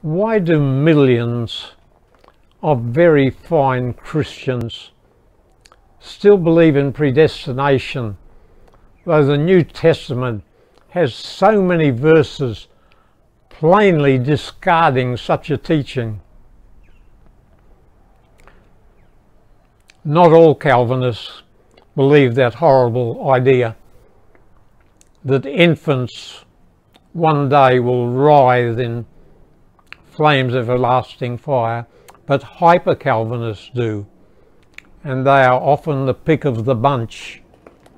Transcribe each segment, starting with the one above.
Why do millions of very fine Christians still believe in predestination, though the New Testament has so many verses plainly discarding such a teaching? Not all Calvinists believe that horrible idea that infants one day will writhe in flames of everlasting fire, but hyper-Calvinists do, and they are often the pick of the bunch,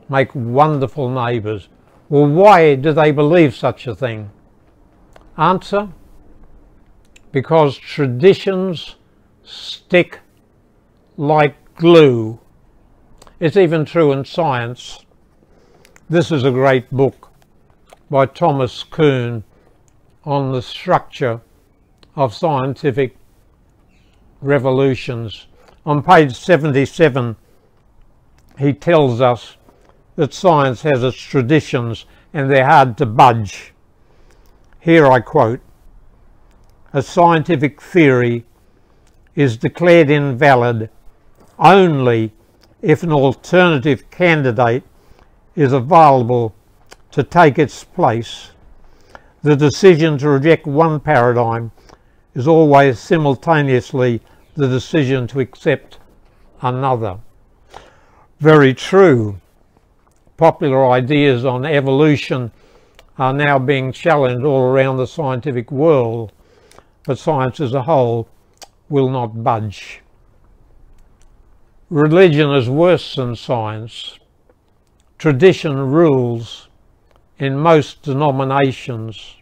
make wonderful neighbours. Well, why do they believe such a thing? Answer: because traditions stick like glue. It's even true in science. This is a great book by Thomas Kuhn on the structure of scientific revolutions. On page 77, he tells us that science has its traditions and they're hard to budge. Here I quote: "A scientific theory is declared invalid only if an alternative candidate is available to take its place. The decision to reject one paradigm is always simultaneously the decision to accept another." Very true. Popular ideas on evolution are now being challenged all around the scientific world, but science as a whole will not budge. Religion is worse than science. Tradition rules in most denominations.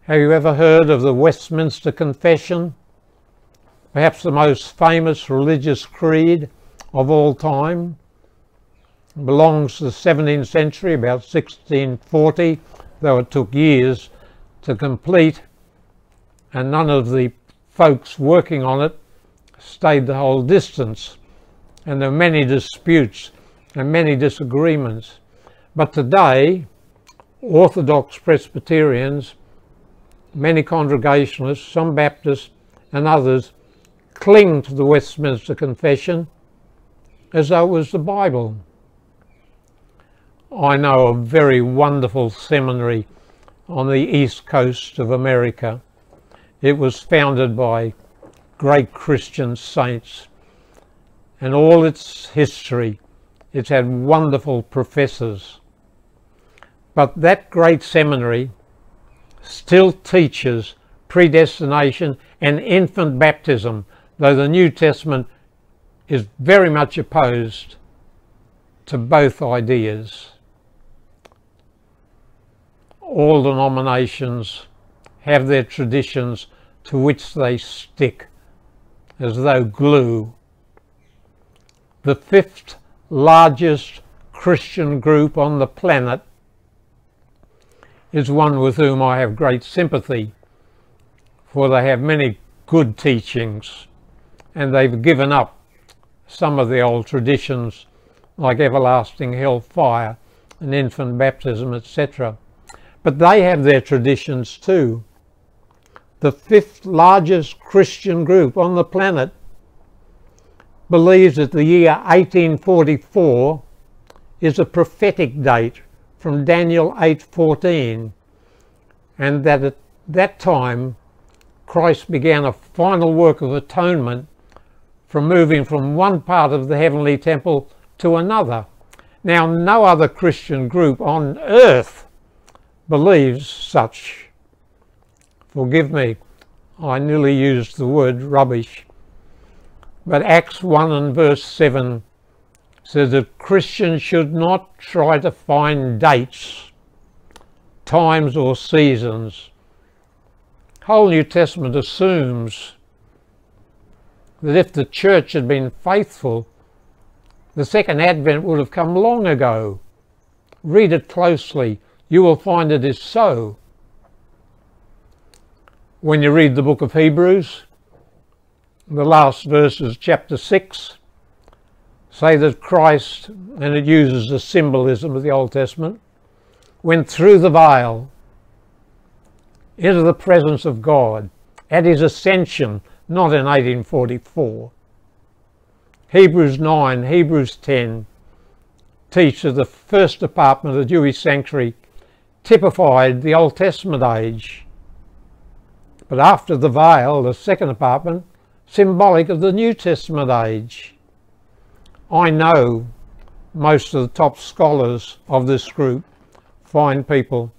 Have you ever heard of the Westminster Confession? Perhaps the most famous religious creed of all time. It belongs to the 17th century, about 1640, though it took years to complete, and none of the folks working on it stayed the whole distance, and there were many disputes and many disagreements. But today, Orthodox Presbyterians, many Congregationalists, some Baptists and others cling to the Westminster Confession as though it was the Bible. I know a very wonderful seminary on the east coast of America. It was founded by great Christian saints, and all its history, it's had wonderful professors. But that great seminary still teaches predestination and infant baptism, though the New Testament is very much opposed to both ideas. All denominations have their traditions to which they stick as though glue. The fifth largest Christian group on the planet is one with whom I have great sympathy, for they have many good teachings and they've given up some of the old traditions like everlasting hellfire and infant baptism, etc. But they have their traditions too. The fifth largest Christian group on the planet believes that the year 1844 is a prophetic date from Daniel 8:14, and that at that time Christ began a final work of atonement from moving from one part of the heavenly temple to another. Now, no other Christian group on earth believes such. Forgive me, I nearly used the word rubbish. But Acts 1 and verse 7 says that Christians should not try to find dates, times or seasons. The whole New Testament assumes that if the church had been faithful, the second advent would have come long ago. Read it closely. You will find it is so. When you read the book of Hebrews, the last verses, chapter 6, say that Christ, and it uses the symbolism of the Old Testament, went through the veil into the presence of God. at his ascension, not in 1844. Hebrews 9, Hebrews 10 teach that the first apartment of the Jewish sanctuary typified the Old Testament age. But after the veil, the second apartment, symbolic of the New Testament age. I know most of the top scholars of this group, fine people,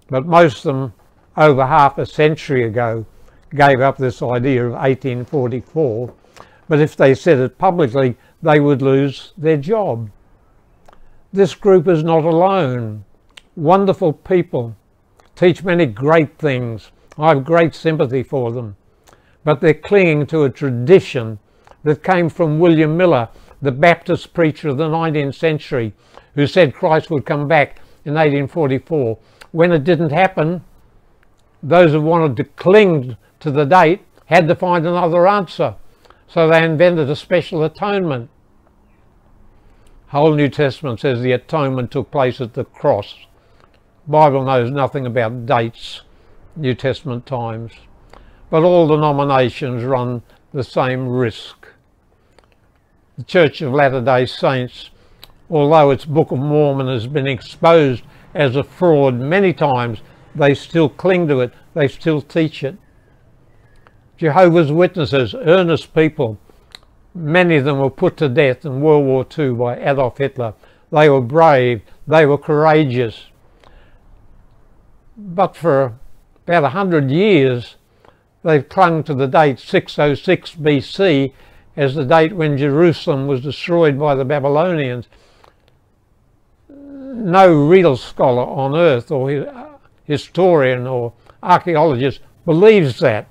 but most of them over half a century ago gave up this idea of 1844. But if they said it publicly, they would lose their job. This group is not alone. Wonderful people, teach many great things. I have great sympathy for them. But they're clinging to a tradition that came from William Miller, the Baptist preacher of the 19th century, who said Christ would come back in 1844. When it didn't happen, those who wanted to cling to the date had to find another answer. So they invented a special atonement. Whole New Testament says the atonement took place at the cross. Bible knows nothing about dates, New Testament times. But all denominations run the same risk. The Church of Latter-day Saints, although its Book of Mormon has been exposed as a fraud many times, they still cling to it, they still teach it. Jehovah's Witnesses, earnest people, many of them were put to death in World War II by Adolf Hitler. They were brave, they were courageous. But for about 100 years, they've clung to the date 606 BC as the date when Jerusalem was destroyed by the Babylonians. No real scholar on earth or historian or archaeologist believes that.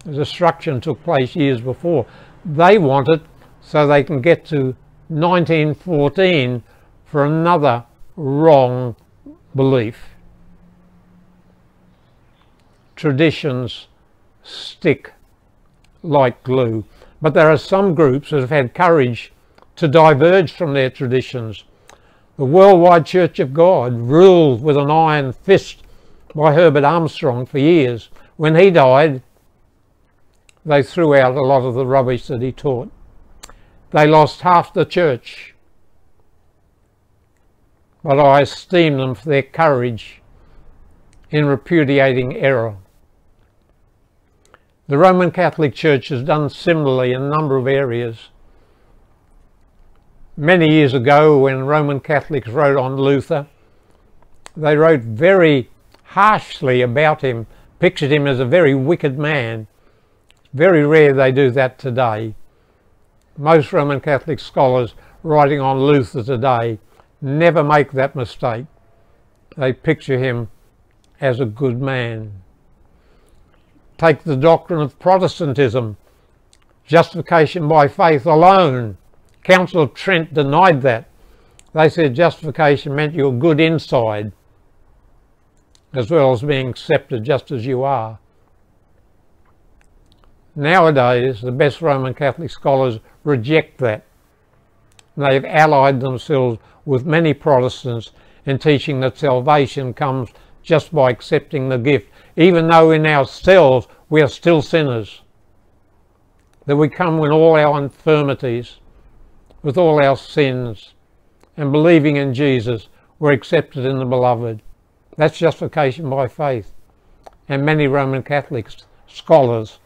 The destruction took place years before. They want it so they can get to 1914 for another wrong belief. Traditions stick like glue, but there are some groups that have had courage to diverge from their traditions. The Worldwide Church of God, ruled with an iron fist by Herbert Armstrong for years. When he died, they threw out a lot of the rubbish that he taught. They lost half the church. But I esteem them for their courage in repudiating error. The Roman Catholic Church has done similarly in a number of areas. Many years ago, when Roman Catholics wrote on Luther, they wrote very harshly about him, pictured him as a very wicked man. Very rare they do that today. Most Roman Catholic scholars writing on Luther today never make that mistake. They picture him as a good man. Take the doctrine of Protestantism, justification by faith alone. Council of Trent denied that. They said justification meant you were good inside, as well as being accepted just as you are. Nowadays, the best Roman Catholic scholars reject that. They've allied themselves with many Protestants in teaching that salvation comes just by accepting the gift, even though in ourselves we are still sinners. That we come with all our infirmities, with all our sins, and believing in Jesus, we're accepted in the Beloved. That's justification by faith. And many Roman Catholic scholars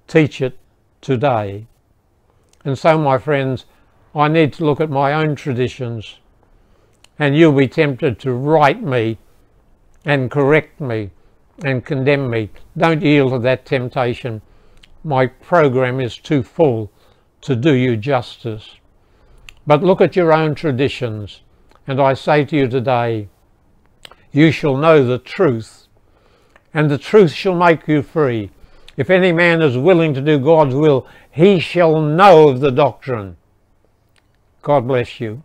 teach it today. And so, my friends, I need to look at my own traditions, and you'll be tempted to write me and correct me and condemn me. Don't yield to that temptation. My program is too full to do you justice. But look at your own traditions, and I say to you today, you shall know the truth, and the truth shall make you free. If any man is willing to do God's will, he shall know of the doctrine. God bless you.